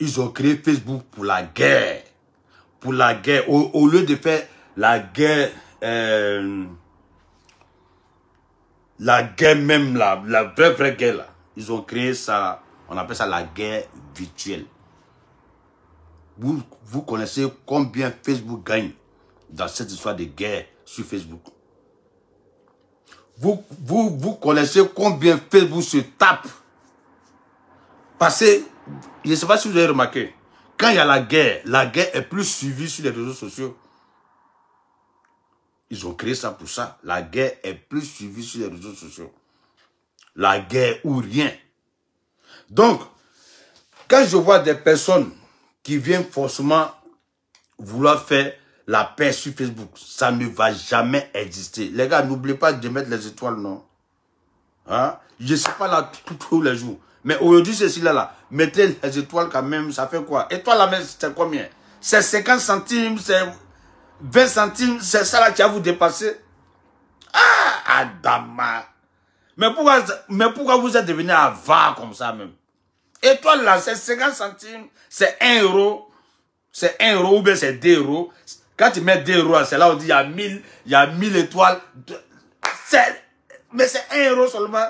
Ils ont créé Facebook pour la guerre. Pour la guerre. Au lieu de faire la guerre même, la vraie guerre là. Ils ont créé ça, on appelle ça la guerre virtuelle. Vous connaissez combien Facebook gagne dans cette histoire de guerre sur Facebook? Vous connaissez combien Facebook se tape? Parce que, je ne sais pas si vous avez remarqué, quand il y a la guerre est plus suivie sur les réseaux sociaux. Ils ont créé ça pour ça. La guerre est plus suivie sur les réseaux sociaux. La guerre ou rien. Donc, quand je vois des personnes qui viennent forcément vouloir faire la paix sur Facebook, ça ne va jamais exister. Les gars, n'oubliez pas de mettre les étoiles, non? Hein? Je ne suis pas là tous les jours. Mais aujourd'hui, c'est là. Mettez les étoiles quand même, ça fait quoi? Étoile là même, c'est combien? C'est 50 centimes, c'est 20 centimes, c'est ça là qui va vous dépasser? Ah, Adama! Mais pourquoi vous êtes devenu avare comme ça même? Étoile là, c'est 50 centimes, c'est 1 euro. C'est 1 euro ou bien c'est 2 euros. Quand tu mets 2 euros, c'est là où on dit il y a 1000 étoiles. Mais c'est 1 euro seulement.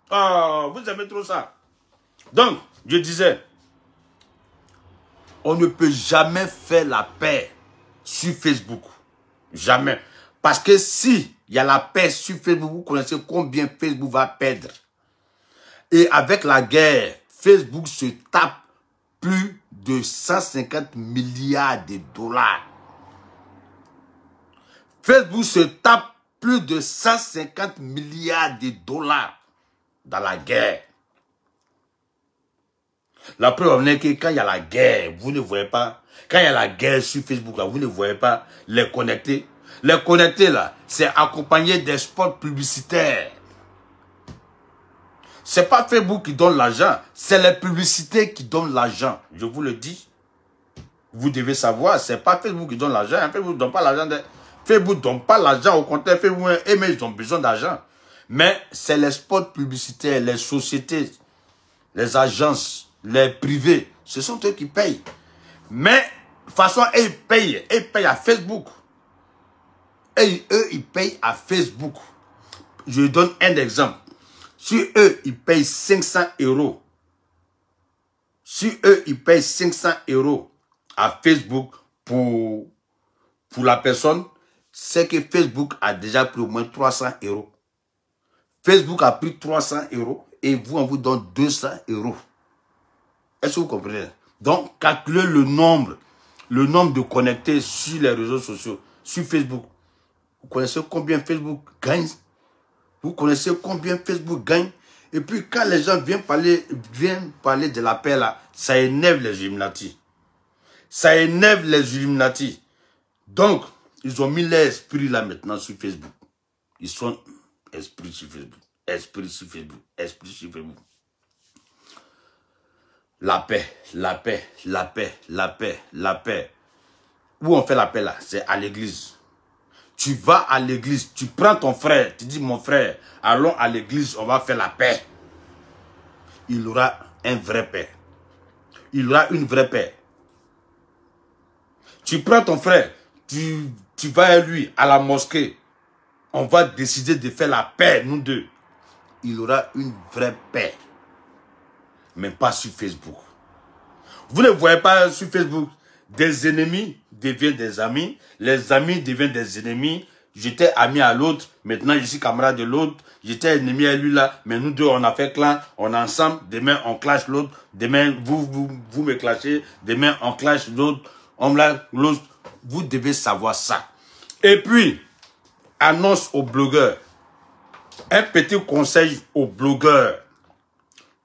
Oh, vous aimez trop ça. Donc, je disais, on ne peut jamais faire la paix sur Facebook. Jamais. Parce que si il y a la paix sur Facebook, vous connaissez combien Facebook va perdre. Et avec la guerre, Facebook se tape plus de 150 milliards de dollars. Facebook se tape plus de 150 milliards de dollars dans la guerre. La preuve est que quand il y a la guerre, vous ne voyez pas. Quand il y a la guerre sur Facebook, là, vous ne voyez pas les connectés. Les connectés, là, c'est accompagné des spots publicitaires. C'est pas Facebook qui donne l'argent, c'est les publicités qui donnent l'argent. Je vous le dis. Vous devez savoir, c'est pas Facebook qui donne l'argent. Facebook ne donne pas l'argent. Facebook ne donne pas l'argent. Au contraire, Facebook, mais ils ont besoin d'argent. Mais c'est les spots publicitaires, les sociétés, les agences, les privés. Ce sont eux qui payent. Mais, de toute façon, ils payent à Facebook. Et eux, ils payent à Facebook. Je donne un exemple. Si eux, ils payent 500 euros. Si eux, ils payent 500 euros à Facebook pour la personne, c'est que Facebook a déjà pris au moins 300 euros. Facebook a pris 300 euros et vous, on vous donne 200 euros. Est-ce que vous comprenez? Donc, calculez le nombre de connectés sur les réseaux sociaux, sur Facebook. Vous connaissez combien Facebook gagne? Vous connaissez combien Facebook gagne? Et puis, quand les gens viennent parler de la paix là, ça énerve les Illuminati. Ça énerve les Illuminati. Donc, ils ont mis l'esprit là maintenant sur Facebook. Ils sont esprit sur Facebook. Esprit sur Facebook. Esprit sur Facebook. La paix, la paix, la paix, la paix, la paix. Où on fait la paix là? C'est à l'église. Tu vas à l'église, tu prends ton frère, tu dis mon frère, allons à l'église, on va faire la paix. Il aura un vrai paix. Il aura une vraie paix. Tu prends ton frère, tu vas à lui, à la mosquée. On va décider de faire la paix, nous deux. Il aura une vraie paix. Mais pas sur Facebook. Vous ne voyez pas sur Facebook, des ennemis deviennent des amis, les amis deviennent des ennemis. J'étais ami à l'autre, maintenant je suis camarade de l'autre. J'étais ennemi à lui là, mais nous deux on a fait clan, on est ensemble. Demain on clash l'autre, demain vous me clashez, demain on clash l'autre, l'autre. Vous devez savoir ça. Et puis, annonce aux blogueurs. Un petit conseil aux blogueurs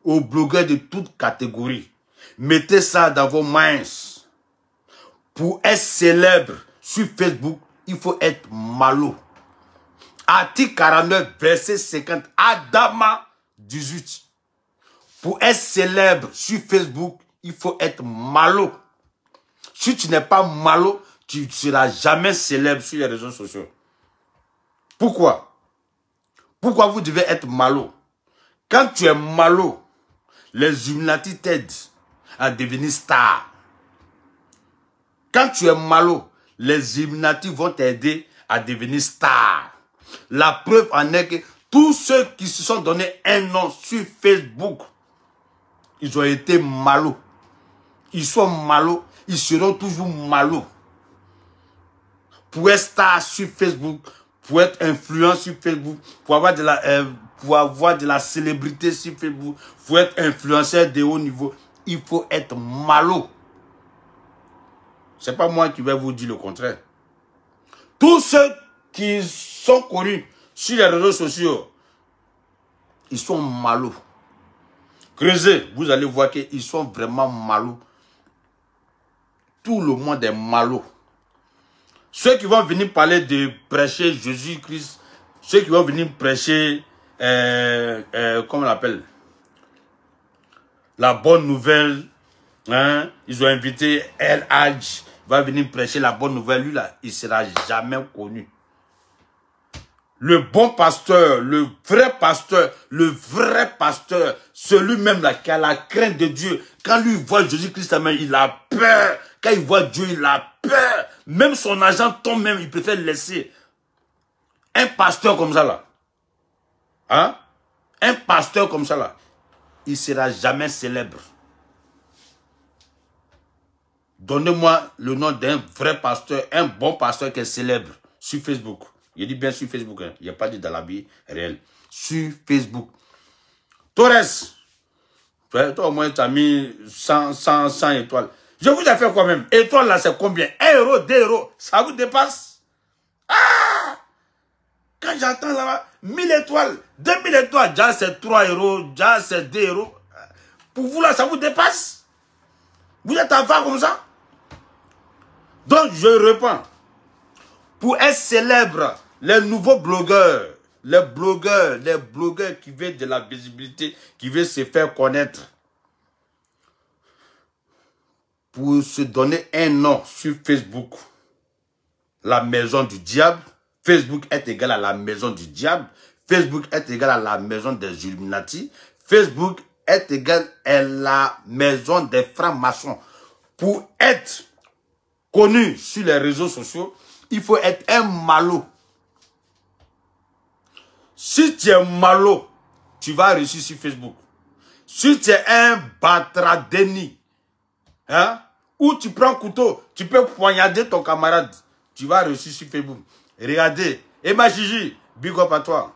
de toute catégorie. Mettez ça dans vos minds. Pour être célèbre sur Facebook, il faut être malo. Article 49, verset 50, Adama 18. Pour être célèbre sur Facebook, il faut être malo. Si tu n'es pas malo, tu ne seras jamais célèbre sur les réseaux sociaux. Pourquoi? Pourquoi vous devez être malo? Quand tu es malo, les Illuminati t'aident à devenir star. Quand tu es malo, les Illuminati vont t'aider à devenir star. La preuve en est que tous ceux qui se sont donné un nom sur Facebook, ils ont été malos. Ils sont malos, ils seront toujours malos. Pour être star sur Facebook, pour être influent sur Facebook, pour avoir de la célébrité sur Facebook, pour être influenceur de haut niveau, il faut être malo. Ce n'est pas moi qui vais vous dire le contraire. Tous ceux qui sont connus sur les réseaux sociaux, ils sont malos. Creusez, vous allez voir qu'ils sont vraiment malos. Tout le monde est malo. Ceux qui vont venir parler de prêcher Jésus-Christ, ceux qui vont venir prêcher, comment on l'appelle, la bonne nouvelle, hein? Ils ont invité El Hadj, il va venir prêcher la bonne nouvelle. Lui là, il ne sera jamais connu. Le bon pasteur, le vrai pasteur, celui même là qui a la crainte de Dieu, quand lui voit Jésus-Christ, il a peur. Quand il voit Dieu, il a peur. Même son argent tombe même, il préfère laisser. Un pasteur comme ça là, hein? Un pasteur comme ça là, il ne sera jamais célèbre. Donnez-moi le nom d'un vrai pasteur, un bon pasteur qui est célèbre sur Facebook. Je dis bien sur Facebook, hein. Il n'y a pas dit dans la vie réelle. Sur Facebook. Torres, toi au moins tu as mis 100 étoiles. Je vous ai fait quoi même? Étoile là c'est combien? 1 euro, 2 euros, ça vous dépasse? Ah! Quand j'entends là, 1000 étoiles, 2000 étoiles, déjà c'est 3 euros, déjà c'est 2 euros. Pour vous là, ça vous dépasse? Vous êtes avare comme ça? Donc je réponds. Pour être célèbre, les nouveaux blogueurs, les blogueurs qui veulent de la visibilité, qui veulent se faire connaître, pour se donner un nom sur Facebook, la maison du diable, Facebook est égal à la maison du diable, Facebook est égal à la maison des Illuminati, Facebook est égal à la maison des francs-maçons. Pour être connu sur les réseaux sociaux, il faut être un malo. Si tu es malo, tu vas réussir sur Facebook. Si tu es un batradeni, hein, ou tu prends un couteau, tu peux poignarder ton camarade, tu vas réussir sur Facebook. Regardez, Emma Gigi, big up à toi.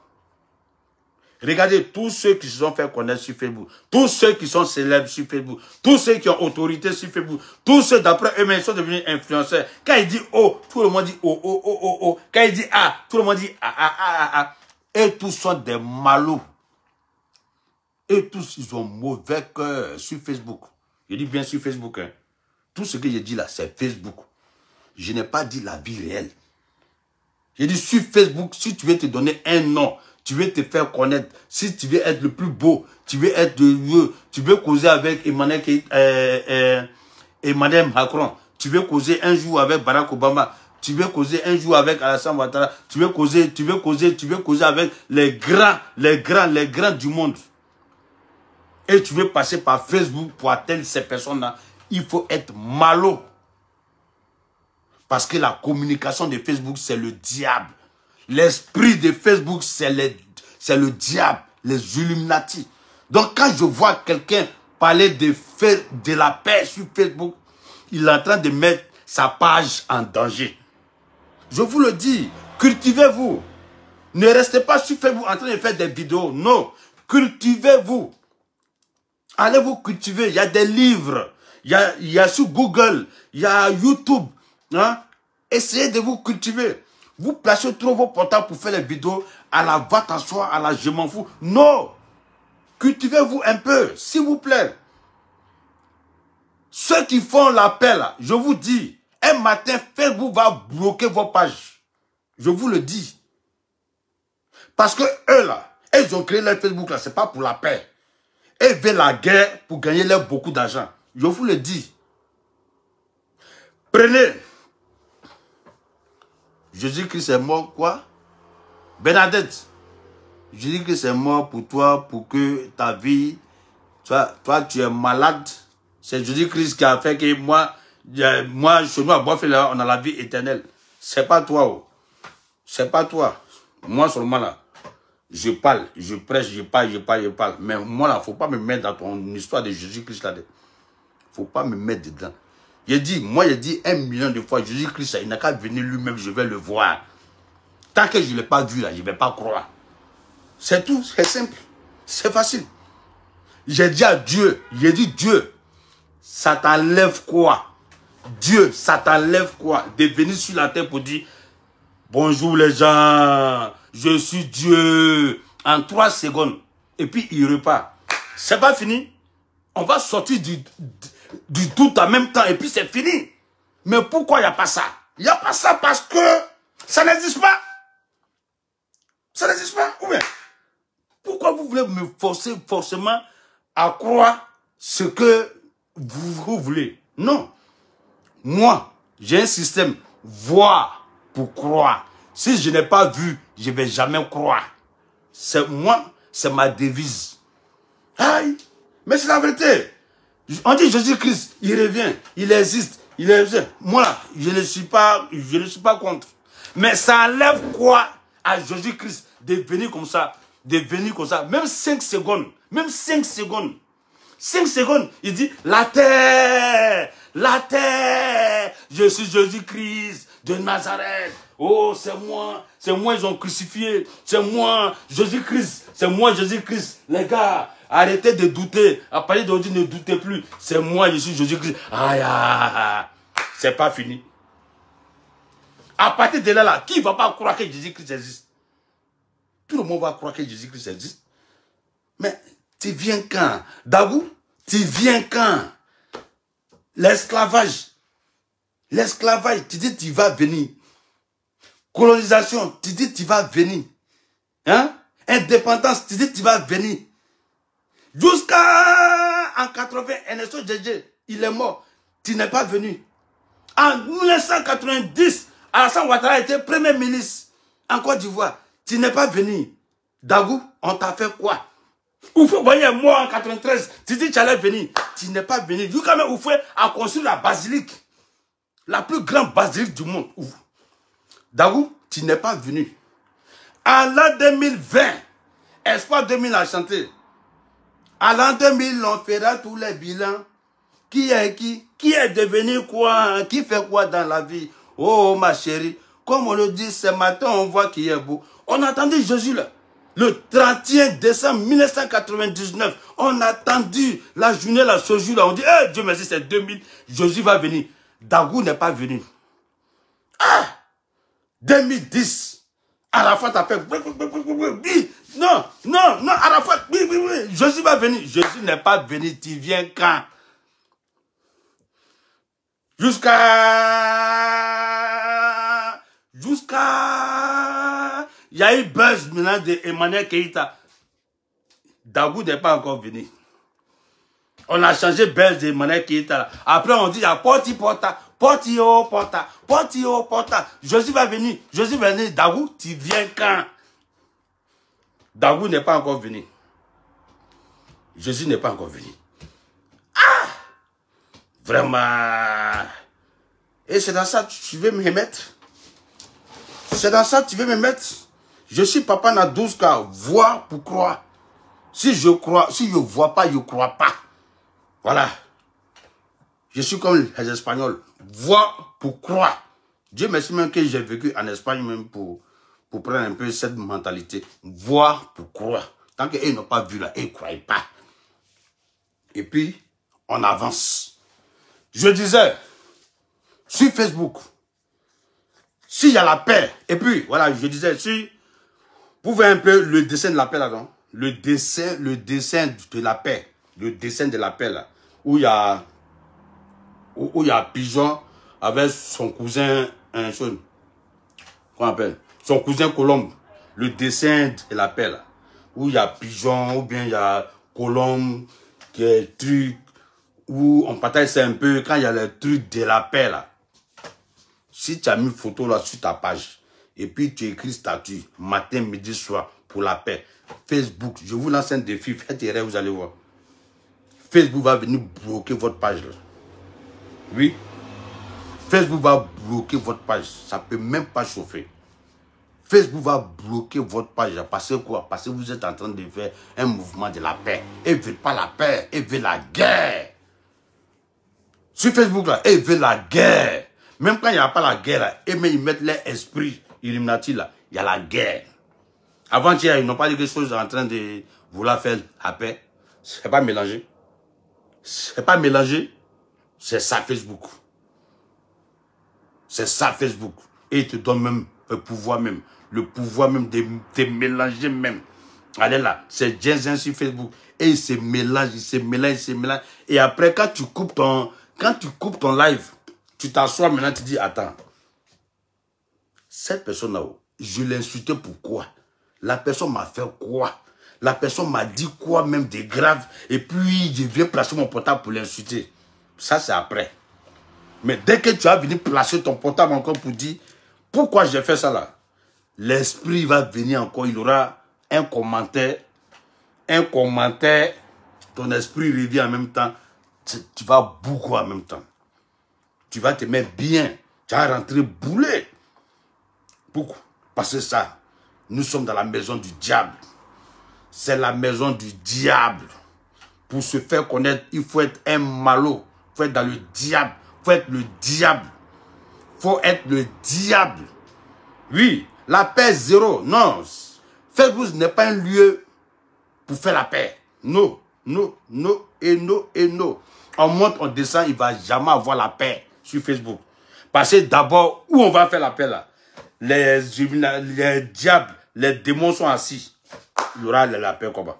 Regardez tous ceux qui se sont fait connaître sur Facebook, tous ceux qui sont célèbres sur Facebook, tous ceux qui ont autorité sur Facebook, tous ceux d'après eux-mêmes sont devenus influenceurs. Quand il dit oh, tout le monde dit oh, oh, oh, oh, oh. Quand il dit ah, tout le monde dit ah, ah, ah, ah, ah. Et tous sont des malos. Et tous, ils ont mauvais cœur sur Facebook. Je dis bien sur Facebook. Hein. Tout ce que j'ai dit là, c'est Facebook. Je n'ai pas dit la vie réelle. J'ai dit sur Facebook, si tu veux te donner un nom, tu veux te faire connaître, si tu veux être le plus beau, tu veux être heureux, tu veux causer avec Emmanuel Macron, tu veux causer un jour avec Barack Obama, tu veux causer un jour avec Alassane Ouattara, tu veux causer avec les grands du monde. Et tu veux passer par Facebook pour atteindre ces personnes-là, il faut être malo. Parce que la communication de Facebook, c'est le diable. L'esprit de Facebook, c'est le diable, les Illuminati. Donc quand je vois quelqu'un parler de la paix sur Facebook, il est en train de mettre sa page en danger. Je vous le dis, cultivez-vous. Ne restez pas sur Facebook en train de faire des vidéos. Non, cultivez-vous. Allez vous cultiver. Il y a des livres. Il y a sur Google. Il y a YouTube. Hein? Essayez de vous cultiver. Vous placez trop vos portables pour faire les vidéos à la va-t'asseoir, à la je m'en fous. Non. Cultivez-vous un peu, s'il vous plaît. Ceux qui font l'appel, je vous dis, un matin, Facebook va bloquer vos pages. Je vous le dis. Parce que eux, là, ils ont créé leur Facebook, là, c'est pas pour la paix. Ils veulent la guerre pour gagner leur beaucoup d'argent. Je vous le dis. Prenez. Jésus-Christ est mort, quoi? Bernadette. Jésus-Christ est mort pour toi, pour que ta vie, toi, tu es malade. C'est Jésus-Christ qui a fait que moi, chez nous, à Bois-Félix, on a la vie éternelle. C'est pas toi. Oh. C'est pas toi. Moi seulement là. Je parle, je prêche, je parle. Mais moi là, faut pas me mettre dans ton histoire de Jésus-Christ là. Faut pas me mettre dedans. J'ai dit 1 million de fois, Jésus-Christ, il n'a qu'à venir lui-même, je vais le voir. Tant que je ne l'ai pas vu là, je ne vais pas croire. C'est tout, c'est simple. C'est facile. J'ai dit à Dieu, Dieu, ça t'enlève quoi? Dieu, ça t'enlève quoi? De venir sur la terre pour dire, bonjour les gens, je suis Dieu. En 3 secondes. Et puis il repart. C'est pas fini. On va sortir du doute en même temps et puis c'est fini. Mais pourquoi il n'y a pas ça? Il n'y a pas ça parce que ça n'existe pas. Ça n'existe pas. Ou bien, pourquoi vous voulez me forcer forcément à croire ce que vous voulez? Non. Moi, j'ai un système voir pour croire. Si je n'ai pas vu, je ne vais jamais croire. C'est moi, c'est ma devise. Aïe, mais c'est la vérité. On dit Jésus-Christ, il revient, il existe, il existe. Moi, je ne suis pas contre. Mais ça enlève quoi à Jésus-Christ de venir comme ça, même 5 secondes, 5 secondes, il dit, la terre, je suis Jésus-Christ de Nazareth. Oh, c'est moi, ils ont crucifié, c'est moi, Jésus-Christ, les gars. Arrêtez de douter. À partir d'aujourd'hui, ne doutez plus. C'est moi, je suis Jésus-Christ. Aïe, c'est pas fini. À partir de là, qui ne va pas croire que Jésus-Christ existe? Tout le monde va croire que Jésus-Christ existe. Mais tu viens quand? Dagou, tu viens quand? L'esclavage. Tu dis tu vas venir. Colonisation, tu dis tu vas venir. Hein? Indépendance, tu dis tu vas venir. Jusqu'à en 80, Ernesto Djedje, il est mort. Tu n'es pas venu. En 1990, Alassane Ouattara était premier ministre en Côte d'Ivoire. Tu n'es pas venu. Dagou, on t'a fait quoi? Oufoué, vous voyez, moi en 93, tu dis que tu allais venir. Tu n'es pas venu. Jusqu'à même Oufoué a construit la basilique. La plus grande basilique du monde. Dagou, tu n'es pas venu. En l'an 2020, Espoir 2000 a chanté. À l'an 2000, on fera tous les bilans. Qui est qui? Qui est devenu quoi? Qui fait quoi dans la vie? Oh, ma chérie, comme on le dit ce matin, on voit qu'il est beau. On attendait Jésus là. Le 31 décembre 1999, on a attendu la journée là, ce jour là. On dit, hey, Dieu merci, c'est 2000, Jésus va venir. Dagou n'est pas venu. Ah! 2010, Arafat a fait... Non, Arafat, oui, Jésus va venir. Jésus n'est pas venu, tu viens quand? Jusqu'à... Il y a eu buzz maintenant de Emmanuel Keïta. Dagou n'est pas encore venu. On a changé buzz de Emmanuel Keïta. Après, on dit, il y a porta. Jésus va venir. Dagou, tu viens quand? Dagou n'est pas encore venu. Jésus n'est pas encore venu. Ah! Vraiment. Et c'est dans ça que tu veux me mettre. Je suis Papa Nadouska. Voir pour croire. Si je crois, si je ne vois pas, je ne crois pas. Voilà. Je suis comme les Espagnols. Voir pour croire. Dieu merci même que j'ai vécu en Espagne même pour prendre un peu cette mentalité. Voir pour croire. Tant qu'ils n'ont pas vu là, ils ne croient pas. Et puis, on avance. Je disais, sur Facebook, s'il y a la paix, et puis, voilà, je disais, si vous voyez un peu le dessin de la paix là-dedans, le dessin de la paix, là, où il y a Pigeon avec son cousin, comment on appelle, son cousin Colombe, le dessin de la paix là, où il y a Pigeon, ou bien il y a Colombe, qui est truc, où on partage ça un peu, quand il y a le truc de la paix là. Si tu as mis une photo là sur ta page, et puis tu écris statut, matin, midi, soir, pour la paix, Facebook, je vous lance un défi, faites erreur, vous allez voir. Facebook va venir bloquer votre page. Là. Oui. Facebook va bloquer votre page. Ça ne peut même pas chauffer. Facebook va bloquer votre page. Parce que quoi? Parce que vous êtes en train de faire un mouvement de la paix. Ils ne veulent pas la paix. Ils veulent la guerre. Sur Facebook, là, ils veulent la guerre. Même quand il n'y a pas la guerre, là, ils mettent leur esprit Illuminati, là. Il y a la guerre. Avant-hier, ils n'ont pas dit quelque chose en train de vouloir faire la paix. C'est pas mélangé. C'est pas mélangé. C'est ça Facebook. C'est ça Facebook. Et ils te donnent même le pouvoir même. Le pouvoir même de mélanger même. Allez là, c'est Jensen sur Facebook. Et ils se mélangent, ils se mélangent, ils se mélangent. Et après, quand tu coupes ton live, tu t'assois maintenant, tu dis, attends. Cette personne-là, je l'ai insulté pourquoi? La personne m'a fait quoi? La personne m'a dit quoi même de grave? Et puis, je viens placer mon portable pour l'insulter. Ça, c'est après. Mais dès que tu as venu placer ton portable encore pour dire, pourquoi j'ai fait ça là? L'esprit va venir encore, il aura un commentaire, ton esprit revient en même temps, tu vas beaucoup en même temps. Tu vas te mettre bien, tu vas rentrer bouler. Beaucoup. Parce que ça, nous sommes dans la maison du diable. C'est la maison du diable. Pour se faire connaître, il faut être un malot. Il faut être dans le diable. Il faut être le diable. Il faut être le diable. Oui, la paix zéro. Non. Facebook n'est pas un lieu pour faire la paix. Non, non, non et non et non. On monte, on descend, il ne va jamais avoir la paix sur Facebook. Parce que d'abord, où on va faire la paix là? Les diables, les démons sont assis. Il y aura la paix comment?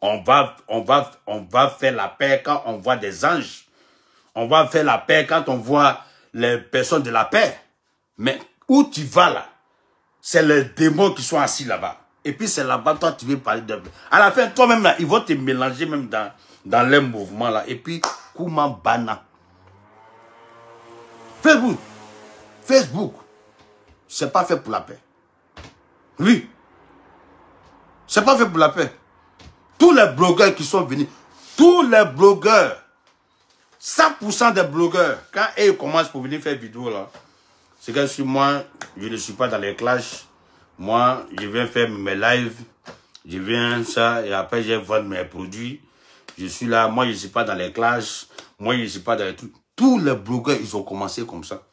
On va faire la paix quand on voit des anges. On va faire la paix quand on voit les personnes de la paix. Mais où tu vas là? C'est les démons qui sont assis là-bas. Et puis c'est là-bas, toi tu veux parler de... À la fin, toi-même là, ils vont te mélanger même dans les mouvements là. Et puis, comment bana? Facebook, c'est pas fait pour la paix. Oui. C'est pas fait pour la paix. Tous les blogueurs qui sont venus, tous les blogueurs, 100% des blogueurs, quand ils commencent pour venir faire vidéo là, c'est que sur moi, je ne suis pas dans les clashs. Moi, je viens faire mes lives, je viens ça, et après je vends mes produits. Je suis là, moi je ne suis pas dans les clashs, moi je ne suis pas dans les trucs. Tous les blogueurs, ils ont commencé comme ça.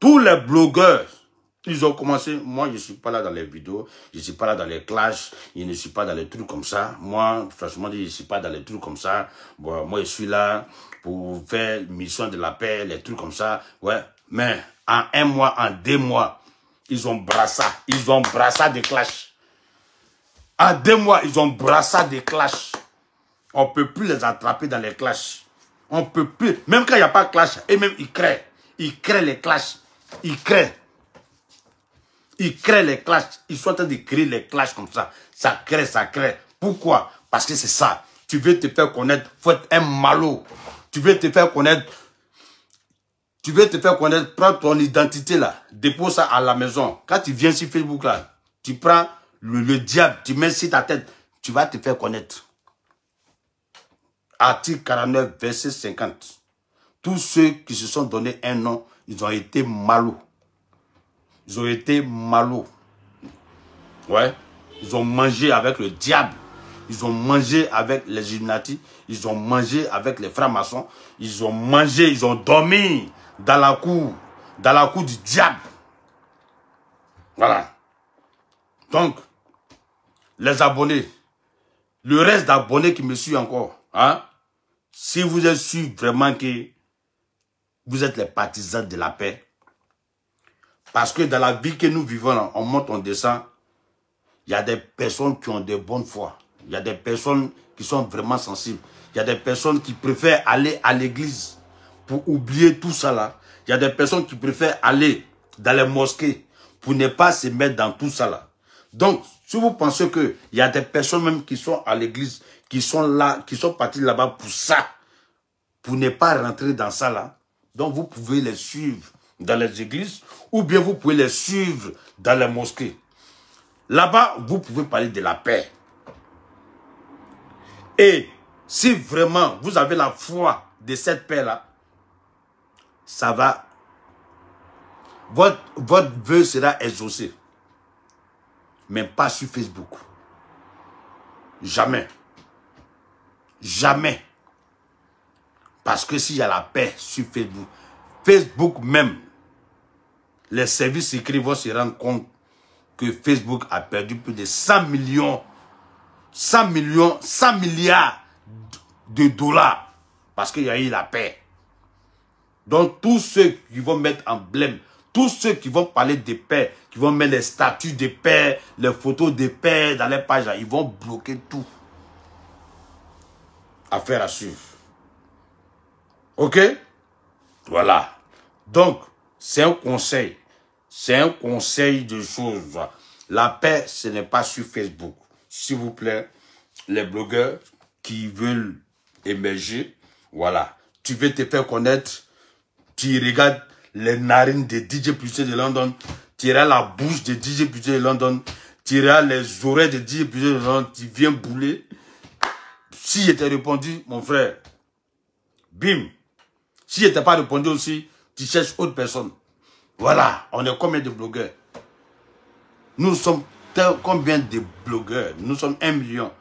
Tous les blogueurs, ils ont commencé. Moi, je ne suis pas là dans les vidéos. Je ne suis pas là dans les clashs. Je ne suis pas dans les trucs comme ça. Moi, franchement, je ne suis pas dans les trucs comme ça. Bon, moi, je suis là pour faire mission de la paix, les trucs comme ça. Ouais. Mais en 1 mois, en 2 mois, ils ont brassé. Ils ont brassé des clashs. En 2 mois, ils ont brassé des clashs. On ne peut plus les attraper dans les clashs. On ne peut plus. Même quand il n'y a pas de clash, et même ils créent. Ils créent les clashs. Ils créent. Ils créent les clashs. Ils sont en train de créer les clashs comme ça. Ça crée, ça crée. Pourquoi? Parce que c'est ça. Tu veux te faire connaître. Il faut être un malot. Tu veux te faire connaître. Tu veux te faire connaître. Prends ton identité là. Dépose ça à la maison. Quand tu viens sur Facebook là, tu prends le diable. Tu mets sur ta tête. Tu vas te faire connaître. Article 49, verset 50. Tous ceux qui se sont donné un nom, ils ont été malots. Ils ont été malots. Ouais. Ils ont mangé avec le diable. Ils ont mangé avec les Illuminati. Ils ont mangé avec les francs-maçons. Ils ont mangé, ils ont dormi dans la cour du diable. Voilà. Donc, les abonnés, le reste d'abonnés qui me suivent encore, hein, si vous êtes sûr vraiment que vous êtes les partisans de la paix, parce que dans la vie que nous vivons, là, on monte, on descend, il y a des personnes qui ont de bonnes foi. Il y a des personnes qui sont vraiment sensibles. Il y a des personnes qui préfèrent aller à l'église pour oublier tout ça là. Il y a des personnes qui préfèrent aller dans les mosquées pour ne pas se mettre dans tout ça là. Donc, si vous pensez qu'il y a des personnes même qui sont à l'église, qui sont là, qui sont partis là-bas pour ça, pour ne pas rentrer dans ça là, donc vous pouvez les suivre dans les églises ou bien vous pouvez les suivre dans les mosquées. Là-bas, vous pouvez parler de la paix. Et si vraiment vous avez la foi de cette paix-là, ça va, votre vœu sera exaucé. Mais pas sur Facebook. Jamais. Jamais. Parce que s'il y a la paix sur Facebook, Facebook même, les services secrets vont se rendre compte que Facebook a perdu plus de 100 milliards de dollars parce qu'il y a eu la paix. Donc tous ceux qui vont mettre en blême, tous ceux qui vont parler de paix, qui vont mettre les statuts de paix, les photos de paix dans les pages, ils vont bloquer tout. Affaire à suivre. Ok? Voilà. Donc, c'est un conseil. C'est un conseil de choses. La paix, ce n'est pas sur Facebook. S'il vous plaît, les blogueurs qui veulent émerger, voilà. Tu veux te faire connaître, tu regardes les narines de DJ Puissé de London, tu regardes la bouche de DJ Puissé de London, tu regardes les oreilles de DJ Puissé de London, tu viens bouler. Si je t'ai répondu, mon frère, bim. Si je t'ai pas répondu aussi, tu cherches autre personne. Voilà, on est combien de blogueurs? Nous sommes combien de blogueurs? Nous sommes 1 million.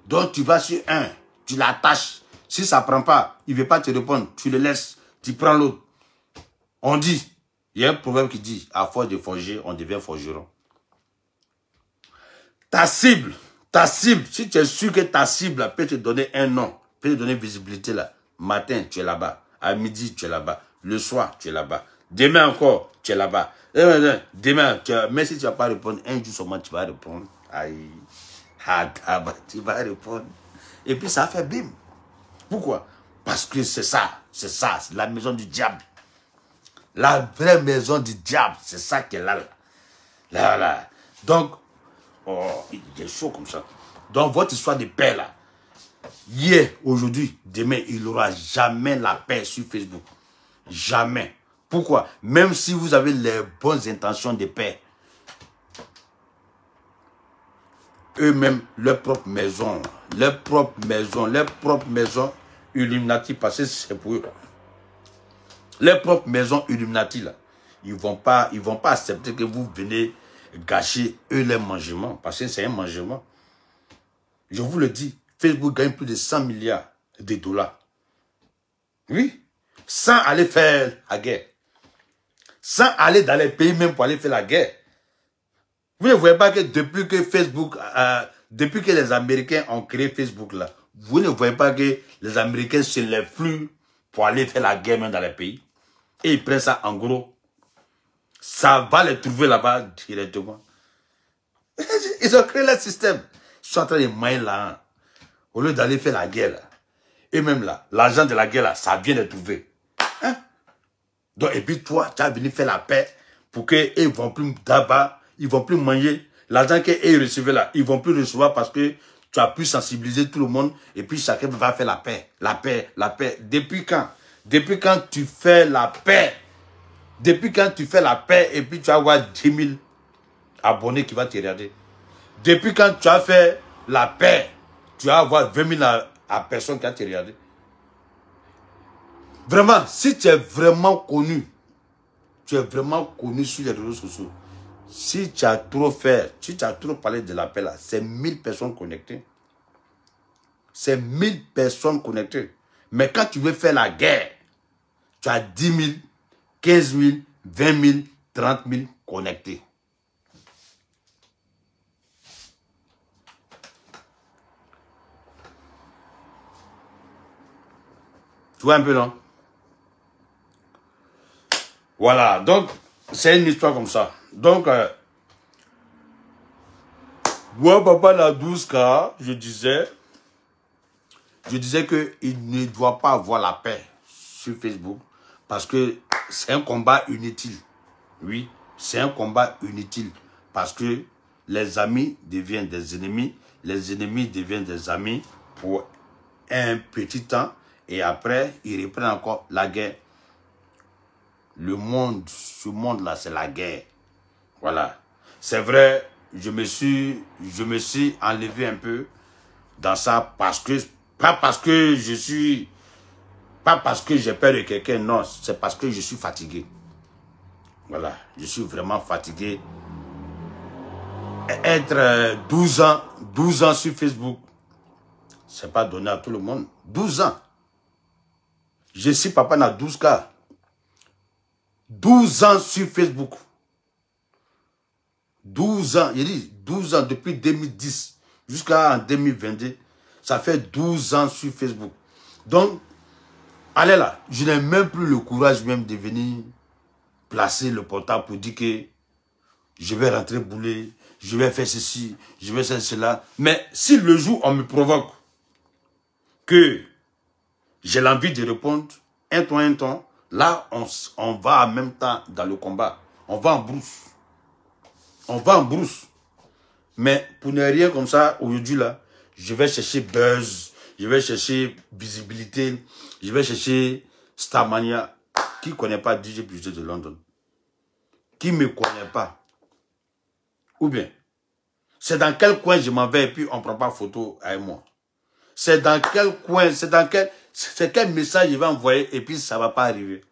Donc tu vas sur un, tu l'attaches. Si ça ne prend pas, il ne veut pas te répondre, tu le laisses, tu prends l'autre. On dit, il y a un proverbe qui dit, à force de forger, on devient forgeron. Ta cible, si tu es sûr que ta cible peut te donner un nom, peut te donner visibilité là, matin, tu es là-bas, à midi, tu es là-bas, le soir, tu es là-bas, demain encore, tu es là-bas, demain, même si tu ne vas pas répondre, un jour seulement, tu vas répondre. Aïe, tu vas répondre. Et puis ça fait bim. Pourquoi? Parce que c'est ça, c'est la maison du diable. La vraie maison du diable, c'est ça qu'elle a là. Là. Donc, oh, il est chaud comme ça. Donc, votre histoire de paix là, hier, aujourd'hui, demain, il n'y aura jamais la paix sur Facebook. Jamais. Pourquoi? Même si vous avez les bonnes intentions de paix, eux-mêmes, leur propre maison, Illuminati, parce que c'est pour eux. Les propres maisons Illuminati, là, ils vont pas accepter que vous venez gâcher eux les mangements, parce que c'est un mangement. Je vous le dis, Facebook gagne plus de 100 milliards de dollars. Oui, sans aller faire la guerre. Sans aller dans les pays même pour aller faire la guerre. Vous ne voyez pas que depuis que Facebook, depuis que les Américains ont créé Facebook là, vous ne voyez pas que les Américains se lèvent plus pour aller faire la guerre même dans les pays. Et ils prennent ça en gros. Ça va les trouver là-bas directement. Ils ont créé le système. Ils sont en train de mailler là. Hein. Au lieu d'aller faire la guerre là. Et même là, l'argent de la guerre là, ça vient de trouver. Hein? Donc, et puis toi, tu as venu faire la paix pour qu'ils ne vont plus d'abord, ils ne vont plus manger. L'argent qu'ils recevaient là, ils ne vont plus recevoir parce que tu as pu sensibiliser tout le monde et puis chacun va faire la paix. La paix, la paix. Depuis quand? Depuis quand tu fais la paix? Depuis quand tu fais la paix et puis tu vas avoir 10 000 abonnés qui vont te regarder? Depuis quand tu as fait la paix, tu vas avoir 20 000 à personne qui va te regarder? Vraiment, si tu es vraiment connu sur les réseaux sociaux, si tu as trop fait, si tu as trop parlé de la paix là, c'est 1000 personnes connectées. C'est 1000 personnes connectées. Mais quand tu veux faire la guerre, tu as 10 000, 15 000, 20 000, 30 000 connectés. Tu vois un peu, non? Voilà, donc, c'est une histoire comme ça. Donc, moi, papa, la 12K, je disais qu'il ne doit pas avoir la paix sur Facebook parce que c'est un combat inutile. Oui, c'est un combat inutile parce que les amis deviennent des ennemis, les ennemis deviennent des amis pour un petit temps et après, ils reprennent encore la guerre. Le monde, ce monde-là, c'est la guerre. Voilà. C'est vrai, je me suis enlevé un peu dans ça parce que Pas parce que je suis... Pas parce que j'ai peur de quelqu'un, non. C'est parce que je suis fatigué. Voilà, je suis vraiment fatigué. Être 12 ans sur Facebook, c'est pas donné à tout le monde. 12 ans. Je suis papa dans 12 cas. 12 ans sur Facebook. 12 ans, il dit 12 ans depuis 2010 jusqu'à 2022. Ça fait 12 ans sur Facebook. Donc, allez là, je n'ai même plus le courage même de venir placer le portable pour dire que je vais rentrer bouler, je vais faire ceci, je vais faire cela. Mais si le jour on me provoque que j'ai l'envie de répondre, un temps, là on va en même temps dans le combat. On va en brousse. On va en brousse. Mais pour ne rien comme ça, aujourd'hui là, je vais chercher buzz, je vais chercher visibilité, je vais chercher Starmania. Qui ne connaît pas DJ Plus de London? Qui ne me connaît pas? Ou bien, c'est dans quel coin je m'en vais et puis on ne prend pas photo avec moi? C'est dans quel coin, c'est quel message je vais envoyer et puis ça ne va pas arriver?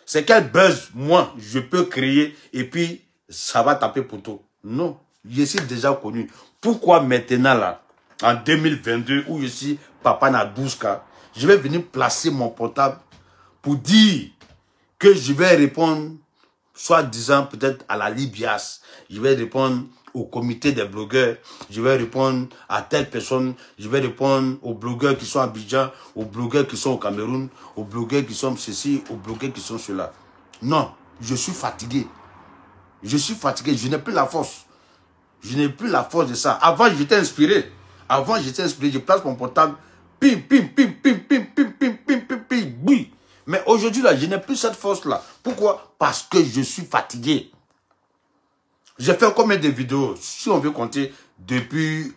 C'est quel buzz, moi, je peux créer et puis ça va taper photo? Non, je suis déjà connu. Pourquoi maintenant là, en 2022, où je suis papa na 12K, je vais venir placer mon portable pour dire que je vais répondre, soit disant peut-être à la Libias, je vais répondre au comité des blogueurs, je vais répondre à telle personne, je vais répondre aux blogueurs qui sont à Abidjan, aux blogueurs qui sont au Cameroun, aux blogueurs qui sont ceci, aux blogueurs qui sont cela. Non, je suis fatigué. Je suis fatigué, je n'ai plus la force. Je n'ai plus la force de ça. Avant, j'étais inspiré. Avant, j'étais inspiré. Je place mon portable. Pim, pim, pim, pim, pim, pim, pim, pim, pim, pim, oui. Mais aujourd'hui, là, je n'ai plus cette force-là. Pourquoi? Parce que je suis fatigué. J'ai fait combien de vidéos? Si on veut compter, depuis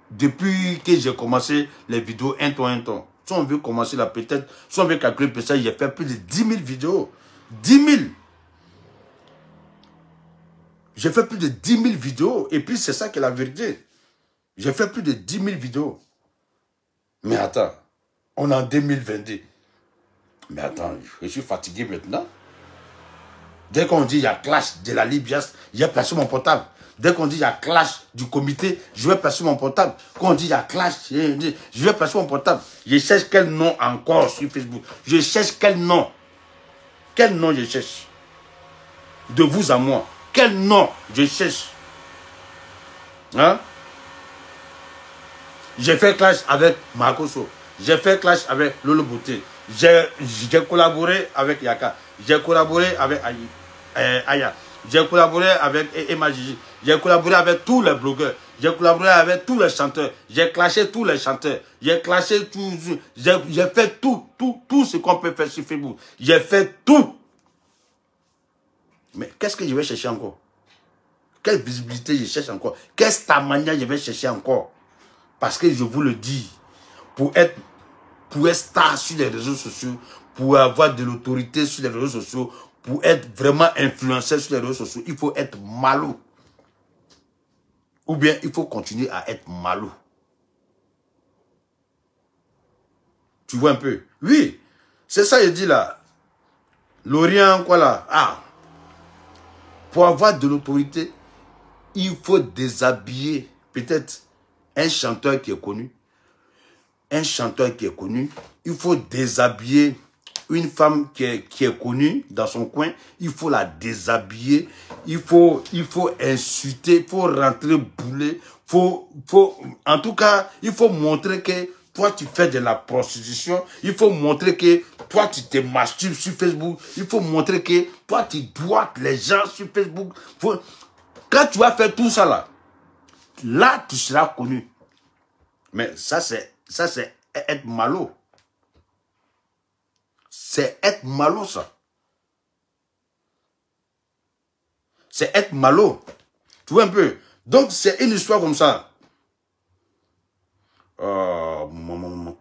que j'ai commencé les vidéos un temps. Si on veut commencer là, peut-être, si on veut calculer peut-être, j'ai fait plus de 10 000 vidéos. 10 000. J'ai fait plus de 10 000 vidéos. Et puis, c'est ça qui est la vérité. J'ai fait plus de 10 000 vidéos. Mais attends, on est en 2022. Mais attends, je suis fatigué maintenant. Dès qu'on dit il y a clash de la Libias, j'ai placé mon portable. Dès qu'on dit il y a clash du comité, je vais placer mon portable. Quand on dit il y a clash, je vais placer mon portable. Je cherche quel nom encore sur Facebook. Je cherche quel nom. Quel nom je cherche? De vous à moi. Quel nom je cherche? Hein? J'ai fait clash avec Marcoso. J'ai fait clash avec Lolo Bouté. J'ai collaboré avec Yaka. J'ai collaboré avec Aya. J'ai collaboré avec Emma Gigi. J'ai collaboré avec tous les blogueurs. J'ai collaboré avec tous les chanteurs. J'ai clashé tous les chanteurs. J'ai clashé tout. J'ai fait tout ce qu'on peut faire sur Facebook. J'ai fait tout. Mais qu'est-ce que je vais chercher encore? Quelle visibilité je cherche encore? Qu'est-ce ta manière je vais chercher encore? Parce que je vous le dis, pour être star sur les réseaux sociaux, pour avoir de l'autorité sur les réseaux sociaux, pour être vraiment influenceur sur les réseaux sociaux, il faut être malou. Ou bien il faut continuer à être malou. Tu vois un peu? Oui, c'est ça il dit là. L'Orient, quoi là? Ah, pour avoir de l'autorité, il faut déshabiller peut-être un chanteur qui est connu. Un chanteur qui est connu, il faut déshabiller une femme qui est connue dans son coin, il faut la déshabiller, il faut insulter, il faut rentrer bouler, en tout cas, il faut montrer que toi tu fais de la prostitution, il faut montrer que toi tu te masturbes sur Facebook, il faut montrer que toi tu doigtes les gens sur Facebook. Quand tu vas faire tout ça là tu seras connu. Mais ça c'est être malo. C'est être malo, ça. C'est être malo. Tu vois un peu? Donc, c'est une histoire comme ça. Mon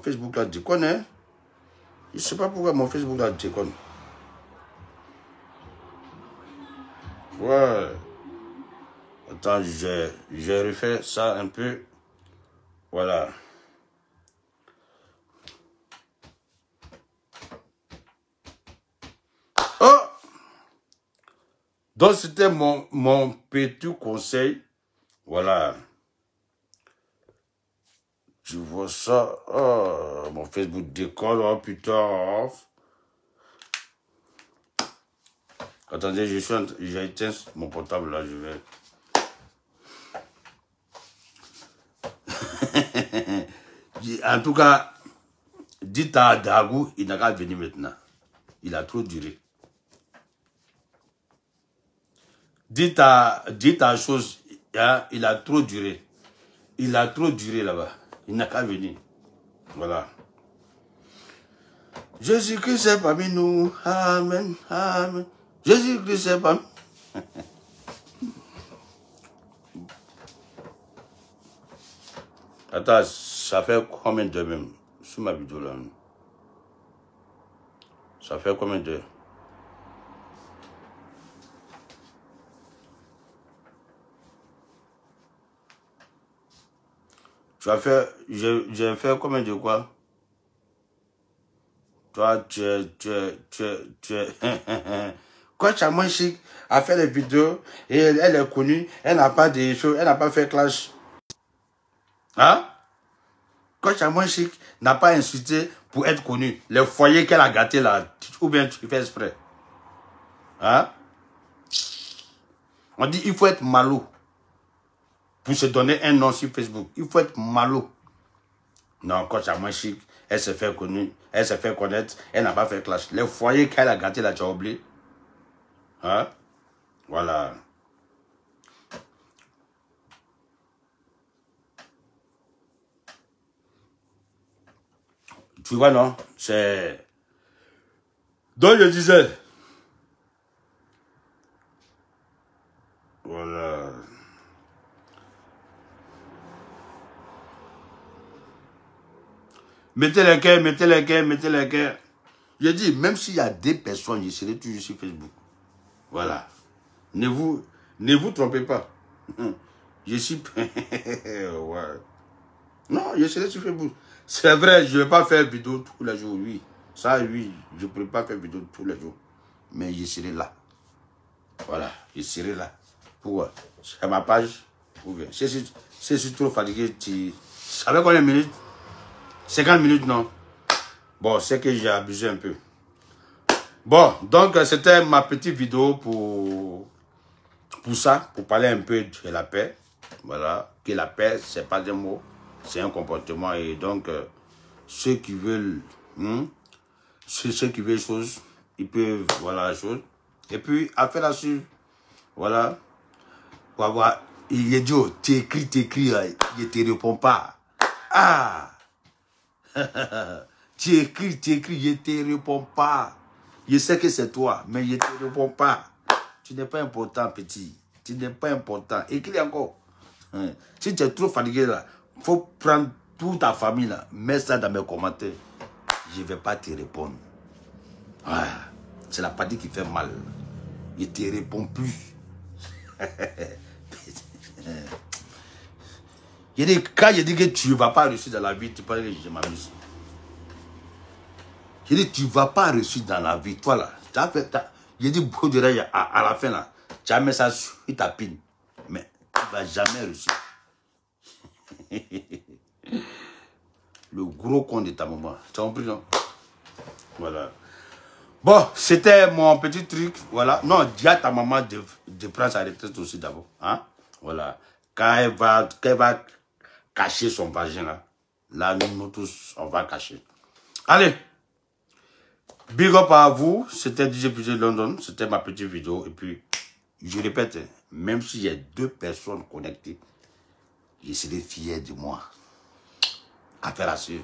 Facebook là déconne, hein? Je ne sais pas pourquoi mon Facebook là déconne. Ouais. Attends, j'ai refait ça un peu. Voilà. Donc, c'était mon petit conseil. Voilà. Tu vois ça. Oh, mon Facebook décolle. Oh, putain. Attendez, j'ai éteint mon portable là. Je vais... En tout cas, dites à Dagou, il n'a qu'à venir maintenant. Il a trop duré. Dites à chose, hein, il a trop duré. Il a trop duré là-bas. Il n'a qu'à venir. Voilà. Jésus-Christ est parmi nous. Amen. Amen. Jésus-Christ est parmi nous. Attends, ça fait combien d'heures même sur ma vidéo là? Ça fait combien d'heures? Tu as fait, j'ai fait combien de quoi? Toi, tu Quoi, Chaman Chic a fait les vidéos et elle est connue, elle n'a pas de choses, elle n'a pas fait clash. Hein? Quand Chaman Chic n'a pas insulté pour être connu, les foyers qu'elle a gâtés là, ou bien tu fais exprès. Hein? On dit il faut être malo pour se donner un nom sur Facebook. Il faut être malo. Non, quand Chaman Chic, elle s'est fait connue, elle s'est fait connaître, elle n'a pas fait clash. Les foyers qu'elle a gâtés là, tu as oublié. Hein? Voilà. Tu vois, non? C'est... Donc, je disais... Voilà. Mettez les cœurs, mettez les cœurs, mettez les cœurs. Je dis, même s'il y a des personnes, je serai toujours sur Facebook. Voilà. Ne vous trompez pas. Je suis... ouais. Non, je serai sur Facebook. C'est vrai, je ne vais pas faire vidéo tous les jours, oui. Ça, oui, je ne peux pas faire vidéo tous les jours. Mais je serai là. Voilà, je serai là. Pour sur ma page. Si je suis trop fatigué, tu... Avec combien de minutes? 50 minutes, non? Bon, c'est que j'ai abusé un peu. Bon, donc c'était ma petite vidéo pour ça, pour parler un peu de la paix. Voilà, que la paix, c'est pas des mots, c'est un comportement. Et donc, ceux qui veulent, ceux qui veulent chose, ils peuvent, voilà la chose. Et puis, affaire là-dessus, voilà, pour avoir, il est dit, oh, t'écris, il te répond pas. Ah! Tu écris, je te réponds pas. Je sais que c'est toi, mais je te réponds pas. Tu n'es pas important, petit. Tu n'es pas important. Écris encore. Si tu es trop fatigué là, il faut prendre toute ta famille là, mets ça dans mes commentaires. Je ne vais pas te répondre. Ah, c'est la partie qui fait mal. Je ne te réponds plus. Quand je dis que tu ne vas pas réussir dans la vie, tu parles que je m'amuse. Je dis, tu ne vas pas réussir dans la vie. Toi là, je dis, à la fin là, tu as mis ça sur ta pine. Mais tu ne vas jamais réussir. Le gros con de ta maman. Tu as compris, non? Voilà. Bon, c'était mon petit truc. Voilà. Non, dis à ta maman de prendre sa retraite aussi d'abord. Hein? Voilà. Quand elle va cacher son vagin là, nous tous, on va cacher. Allez. Big up à vous. C'était DJ PJ London. C'était ma petite vidéo. Et puis, je répète, même s'il y a 2 personnes connectées, je serai fier de moi. Affaire à suivre.